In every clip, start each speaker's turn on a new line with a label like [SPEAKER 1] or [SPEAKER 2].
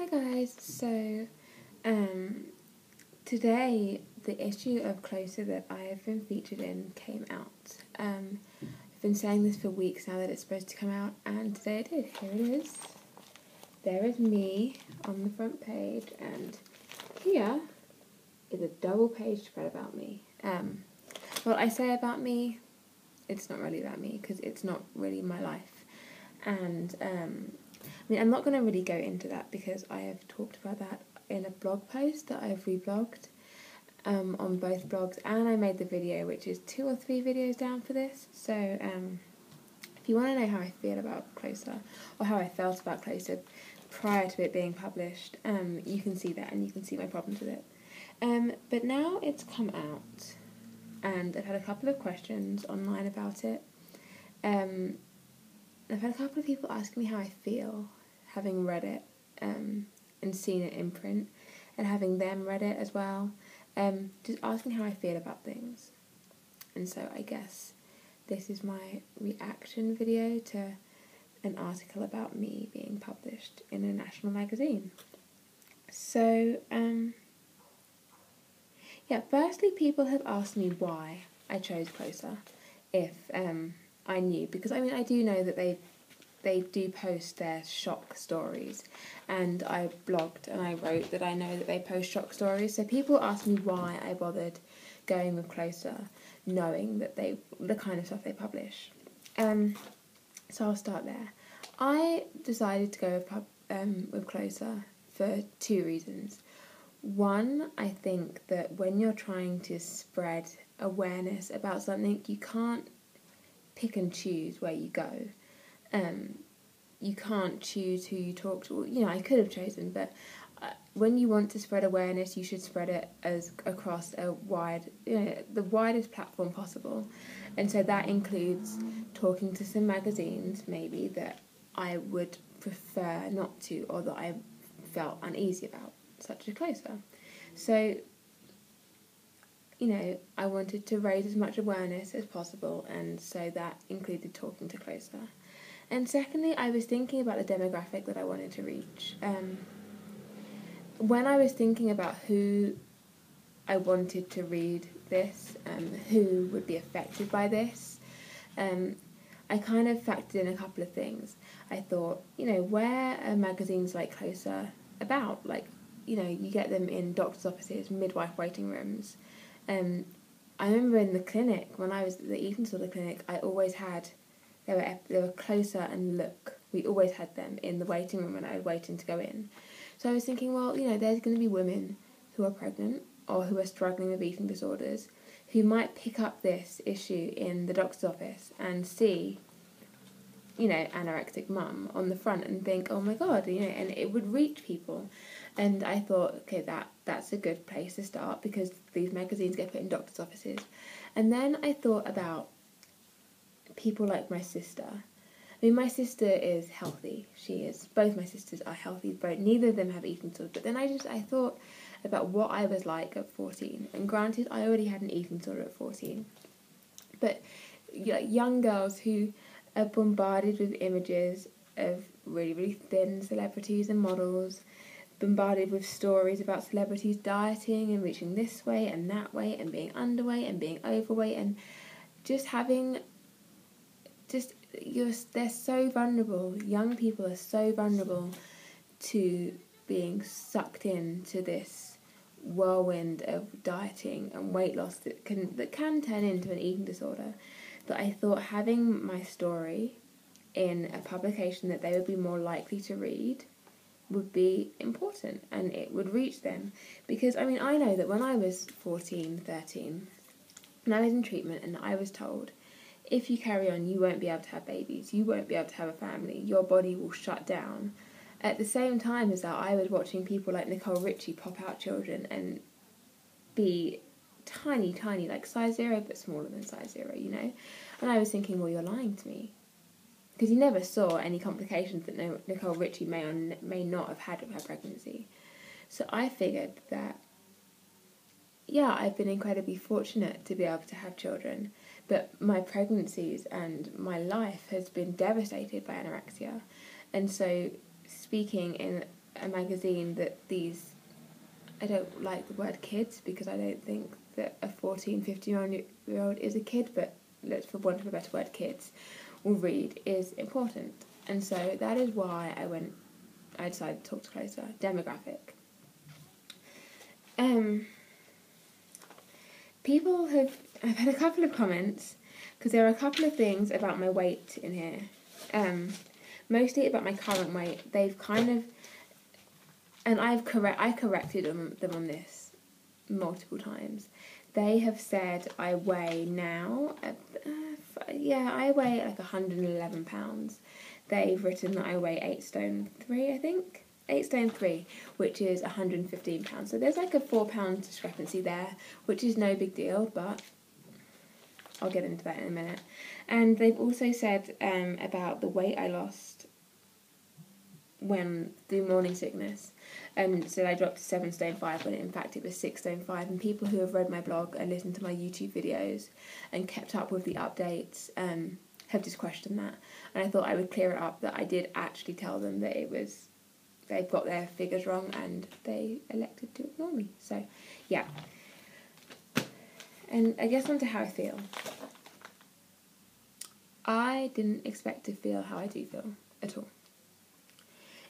[SPEAKER 1] Hi guys, today the issue of Closer that I have been featured in came out. I've been saying this for weeks now that it's supposed to come out, and today it did. Here it is. There is me on the front page, and here is a double page spread about me. What I say about me, it's not really about me, because it's not really my life. And I'm not going to really go into that because I have talked about that in a blog post that I've reblogged on both blogs, and I made the video, which is 2 or 3 videos down for this. So if you want to know how I feel about Closer, or how I felt about Closer prior to it being published, you can see that, and you can see my problems with it. But now it's come out, and I've had a couple of questions online about it. I've had a couple of people asking me how I feel having read it and seen it in print, and having them read it as well, just asking how I feel about things. And so I guess this is my reaction video to an article about me being published in a national magazine. So, firstly, people have asked me why I chose Closer, if I knew, because I do know that they do post their shock stories, and I blogged and I wrote that I know that they post shock stories, so people ask me why I bothered going with Closer, knowing that the kind of stuff they publish. So I'll start there. I decided to go with Closer for 2 reasons. One, I think that when you're trying to spread awareness about something, you can't pick and choose where you go. You can't choose who you talk to. I could have chosen, but when you want to spread awareness, you should spread it as across a the widest platform possible. And so that includes talking to some magazines, maybe, that I would prefer not to, or that I felt uneasy about, such as Closer. So, I wanted to raise as much awareness as possible, and so that included talking to Closer. And secondly, I was thinking about the demographic that I wanted to reach. When I was thinking about who I wanted to read this, who would be affected by this, I kind of factored in a couple of things. I thought, where are magazines like Closer about? You get them in doctor's offices, midwife waiting rooms. I remember in the clinic, when I was at the eating disorder clinic, I always had, there were Closer and Look. We always had them in the waiting room when I was waiting to go in. So I was thinking, well, there's going to be women who are pregnant or who are struggling with eating disorders who might pick up this issue in the doctor's office and see, anorexic mum on the front and think, oh my God, and it would reach people. And I thought, okay, that's a good place to start, because these magazines get put in doctor's offices. And then I thought about people like my sister. My sister is healthy. Both my sisters are healthy, but neither of them have eating disorders. But then I thought about what I was like at 14. And granted, I already had an eating disorder at 14. But young girls who are bombarded with images of really, really thin celebrities and models, bombarded with stories about celebrities dieting and reaching this way and that way and being underweight and being overweight, and they're so vulnerable. Young people are so vulnerable to being sucked into this whirlwind of dieting and weight loss that can turn into an eating disorder, that I thought having my story in a publication that they would be more likely to read would be important, and it would reach them. Because I know that when I was 14, 13, and I was in treatment, and I was told, if you carry on, you won't be able to have babies, you won't be able to have a family, your body will shut down. At the same time as that, I was watching people like Nicole Richie pop out children and be tiny, tiny, like size 0, but smaller than size 0, And I was thinking, well, you're lying to me. Because you never saw any complications that Nicole Richie may or may not have had with her pregnancy. So I figured that, I've been incredibly fortunate to be able to have children, but my pregnancies and my life has been devastated by anorexia. And so speaking in a magazine that these, I don't like the word kids because I don't think that a 14, 15-year-old is a kid, but let's, for want of a better word, kids will read is important. And so that is why I decided to talk to Closer. Demographic. I've had a couple of comments, because there are a couple of things about my weight in here. Mostly about my current weight. They've kind of, and I corrected them on this multiple times. They have said I weigh now, I weigh like 111 pounds. They've written that I weigh 8 stone 3, I think. 8 stone 3, which is 115 pounds. So there's like a 4 pound discrepancy there, which is no big deal, but I'll get into that in a minute. And they've also said about the weight I lost when through morning sickness, and so I dropped to 7 stone 5 when in fact it was 6 stone 5. And people who have read my blog and listened to my YouTube videos and kept up with the updates have just questioned that. And I thought I would clear it up that I did actually tell them that they've got their figures wrong and they elected to ignore me. So yeah. And I guess on to how I feel. I didn't expect to feel how I do feel at all.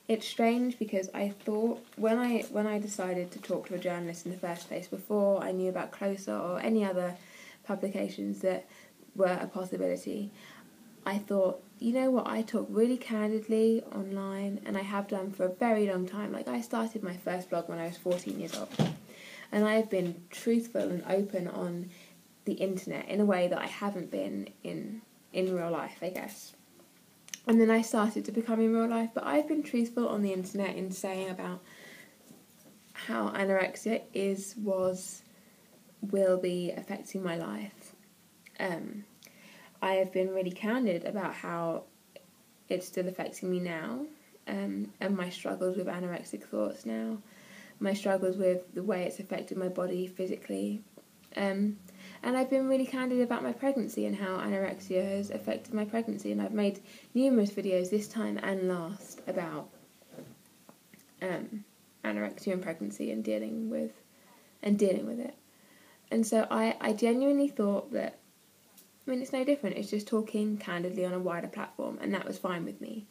[SPEAKER 1] It's strange because I thought when I decided to talk to a journalist in the first place, before I knew about Closer or any other publications that were a possibility, I thought, you know what, I talk really candidly online, and I have done for a very long time. Like, I started my first blog when I was 14 years old, and I have been truthful and open on the internet in a way that I haven't been in real life, I guess. And then I started to become in real life, but I've been truthful on the internet in saying about how anorexia will be affecting my life. I have been really candid about how it's still affecting me now, and my struggles with anorexic thoughts now, my struggles with the way it's affected my body physically. And I've been really candid about my pregnancy and how anorexia has affected my pregnancy. And I've made numerous videos this time and last about anorexia and pregnancy and dealing with it. And so I genuinely thought that, I mean, it's no different. It's just talking candidly on a wider platform, and that was fine with me.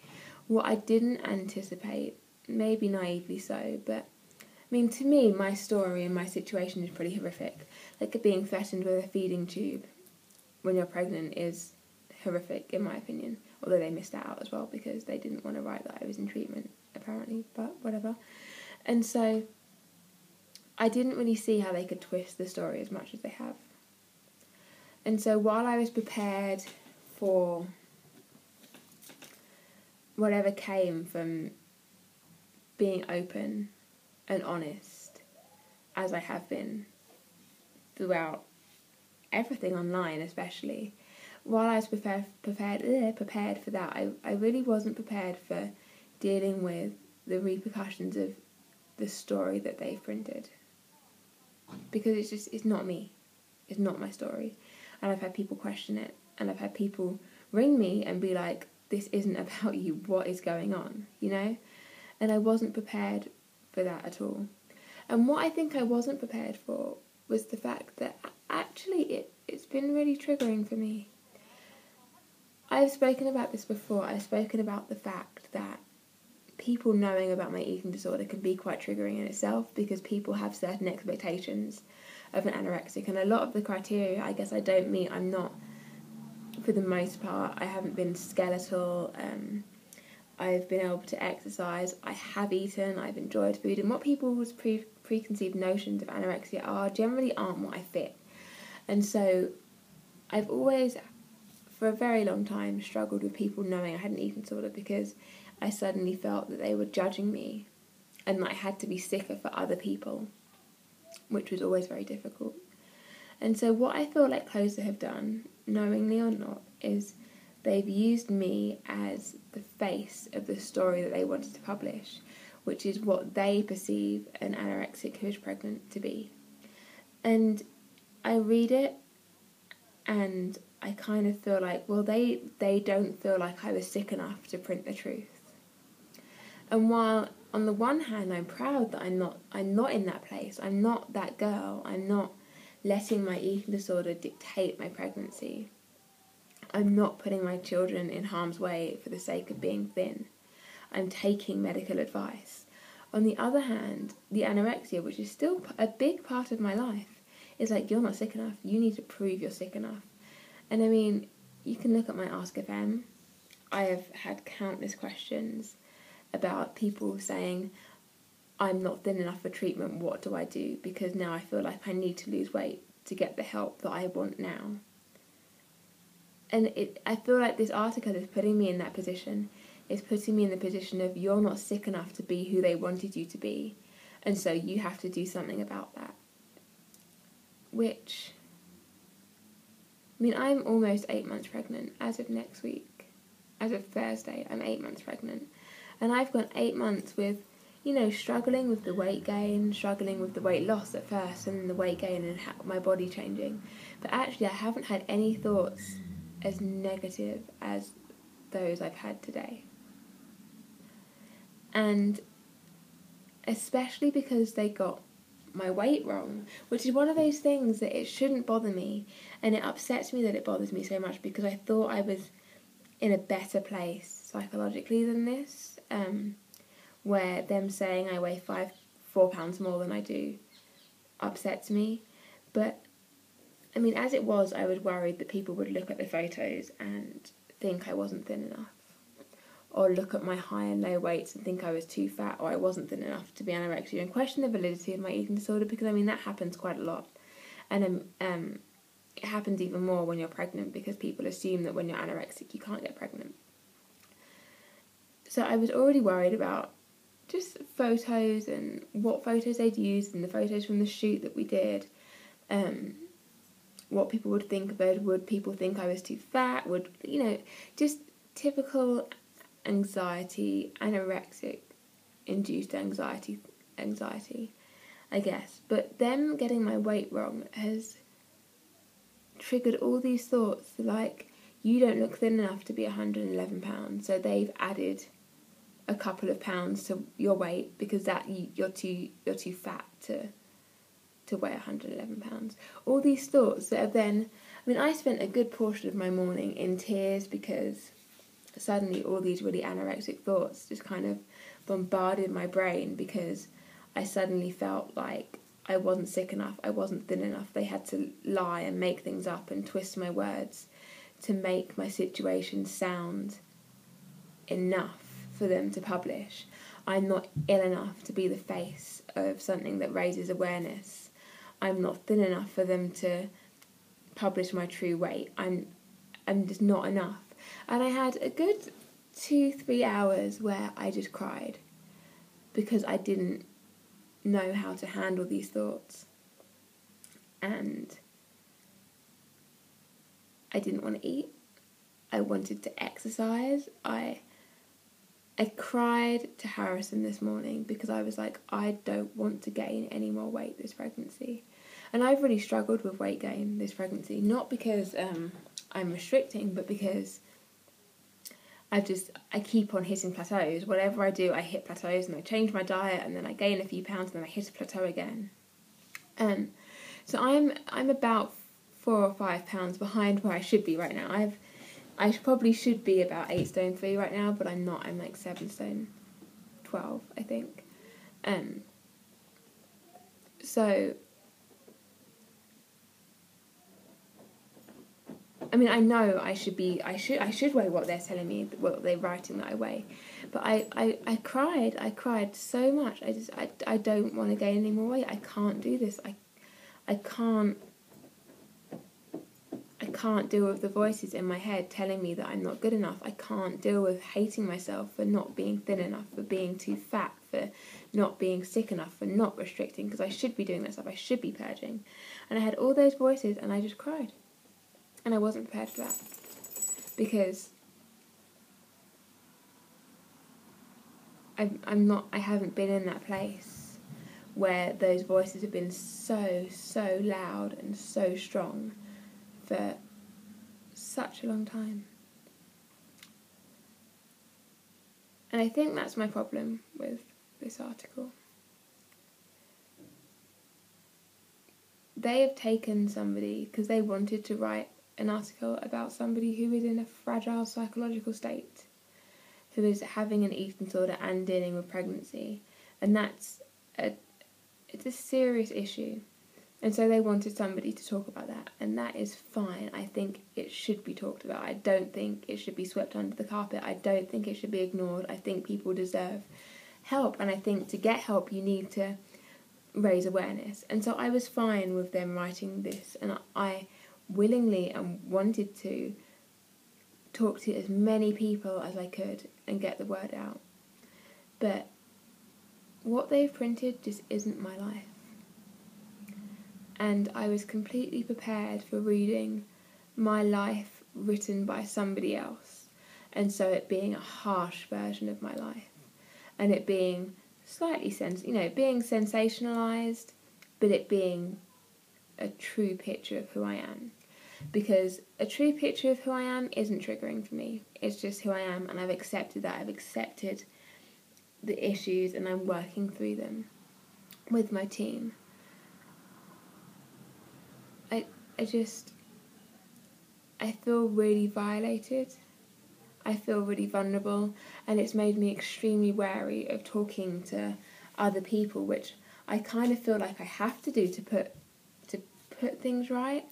[SPEAKER 1] What I didn't anticipate, maybe naively so, but I mean, to me, my story and my situation is pretty horrific. Like, being threatened with a feeding tube when you're pregnant is horrific, in my opinion. Although they missed that out as well because they didn't want to write that I was in treatment, apparently, but whatever. And so I didn't really see how they could twist the story as much as they have. And so while I was prepared for whatever came from being open and honest, as I have been throughout everything online especially, while I was prepared for that, I really wasn't prepared for dealing with the repercussions of the story that they've printed. Because it's not me. It's not my story. And I've had people question it, and I've had people ring me and be like, this isn't about you, what is going on, you know? And I wasn't prepared for that at all. And what I think I wasn't prepared for was the fact that actually it's been really triggering for me. I've spoken about this before. I've spoken about the fact that people knowing about my eating disorder can be quite triggering in itself, because people have certain expectations of an anorexic, and a lot of the criteria I guess I don't meet. I'm not, for the most part, I haven't been skeletal, I've been able to exercise, I have eaten, I've enjoyed food, and what people's preconceived notions of anorexia generally aren't what I fit. And so I've always, for a very long time, struggled with people knowing I had an eating disorder, because I suddenly felt that they were judging me and that I had to be sicker for other people, which was always very difficult. And so what I feel like Closer have done, knowingly or not, is they've used me as the face of the story that they wanted to publish, which is what they perceive an anorexic who is pregnant to be. And I read it and I kind of feel like, well, they don't feel like I was sick enough to print the truth. And while on the one hand, I'm proud that I'm not in that place. I'm not that girl. I'm not letting my eating disorder dictate my pregnancy. I'm not putting my children in harm's way for the sake of being thin. I'm taking medical advice. On the other hand, the anorexia, which is still a big part of my life, is like, you're not sick enough. You need to prove you're sick enough. And I mean, you can look at my Ask FM. I have had countless questions about people saying, I'm not thin enough for treatment, what do I do? Because now I feel like I need to lose weight to get the help that I want now. And I feel like this article is putting me in that position. It's putting me in the position of, you're not sick enough to be who they wanted you to be, and so you have to do something about that. Which, I mean, I'm almost 8 months pregnant as of next week. As of Thursday, I'm 8 months pregnant. And I've gone 8 months with, struggling with the weight gain, struggling with the weight loss at first, and then the weight gain and my body changing. But actually, I haven't had any thoughts as negative as those I've had today. And especially because they got my weight wrong, which is one of those things that it shouldn't bother me, and it upsets me that it bothers me so much, because I thought I was in a better place psychologically than this, where them saying I weigh 4 pounds more than I do upsets me. But I mean, as it was, I was worried that people would look at the photos and think I wasn't thin enough, or look at my high and low weights and think I was too fat, or I wasn't thin enough to be anorexic, and question the validity of my eating disorder, because I mean, that happens quite a lot. And it happens even more when you're pregnant, because people assume that when you're anorexic you can't get pregnant. So I was already worried about just photos and what photos they'd used, and the photos from the shoot that we did, what people would think of it. Would people think I was too fat? Would, just typical anxiety, anorexic induced anxiety, I guess. But them getting my weight wrong has triggered all these thoughts, like, you don't look thin enough to be 111 pounds, so they've added a couple of pounds to your weight because that you're too fat to weigh 111 pounds. All these thoughts that have then, I mean, I spent a good portion of my morning in tears, because suddenly all these really anorexic thoughts just kind of bombarded my brain, because I suddenly felt like I wasn't sick enough, I wasn't thin enough. They had to lie and make things up and twist my words to make my situation sound enough for them to publish. I'm not ill enough to be the face of something that raises awareness. I'm not thin enough for them to publish my true weight. I'm just not enough. And I had a good 2-3 hours where I just cried, because I didn't know how to handle these thoughts, and I didn't want to eat. I wanted to exercise. I cried to Harrison this morning, because I was like, I don't want to gain any more weight this pregnancy. And I've really struggled with weight gain this pregnancy, not because I'm restricting, but because I keep on hitting plateaus. Whatever I do, I hit plateaus, and I change my diet, and then I gain a few pounds, and then I hit a plateau again. So I'm about 4 or 5 pounds behind where I should be right now. I probably should be about 8 stone 3 right now, but I'm not. I'm like 7 stone 12, I think. So I mean, I know I should weigh what they're telling me, what they're writing that I weigh. But I cried so much. I don't want to gain any more weight. I can't do this. I can't deal with the voices in my head telling me that I'm not good enough. I can't deal with hating myself for not being thin enough, for being too fat, for not being sick enough, for not restricting, because I should be doing that stuff. I should be purging. And I had all those voices, and I just cried. And I wasn't prepared for that, because I haven't been in that place where those voices have been so loud and so strong for such a long time. And I think that's my problem with this article. They have taken somebody, because they wanted to write an article about somebody who is in a fragile psychological state, who is having an eating disorder and dealing with pregnancy, and it's a serious issue. And so they wanted somebody to talk about that, and that is fine. I think it should be talked about. I don't think it should be swept under the carpet. I don't think it should be ignored. I think people deserve help, and I think to get help you need to raise awareness. And so I was fine with them writing this, and I willingly and wanted to talk to as many people as I could and get the word out. But what they've printed just isn't my life. And I was completely prepared for reading my life written by somebody else, and so it being a harsh version of my life, and it being slightly being sensationalized, but it being a true picture of who I am. Because a true picture of who I am isn't triggering for me. It's just who I am, and I've accepted that. I've accepted the issues, and I'm working through them with my team. I feel really violated. I feel really vulnerable, and it's made me extremely wary of talking to other people, which I kind of feel like I have to do to put things right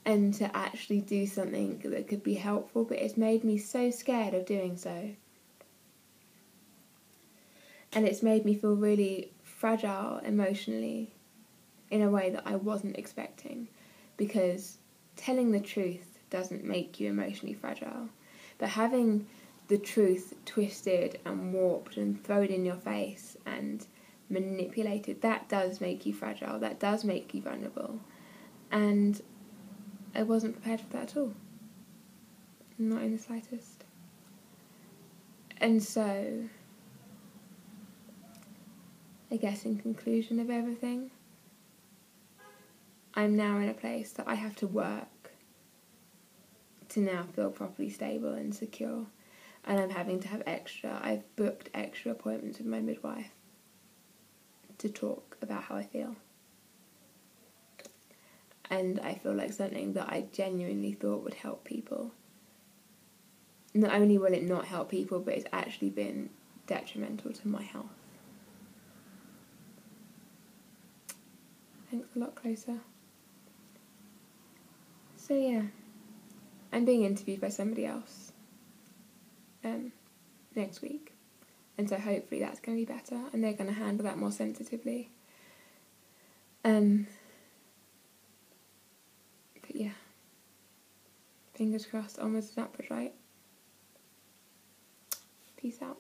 [SPEAKER 1] and to actually do something that could be helpful, but it's made me so scared of doing so. And it's made me feel really fragile emotionally in a way that I wasn't expecting, because telling the truth doesn't make you emotionally fragile. But having the truth twisted and warped and thrown in your face and manipulated, that does make you fragile, that does make you vulnerable. And I wasn't prepared for that at all. Not in the slightest. And so, I guess in conclusion of everything, I'm now in a place that I have to work to now feel properly stable and secure, and I'm having to have I've booked extra appointments with my midwife to talk about how I feel. And I feel like something that I genuinely thought would help people. Not only will it not help people, but it's actually been detrimental to my health. I think it's a lot closer. So yeah, I'm being interviewed by somebody else next week, and so hopefully that's going to be better, and they're going to handle that more sensitively. But yeah, fingers crossed, onwards and upwards, right? Peace out.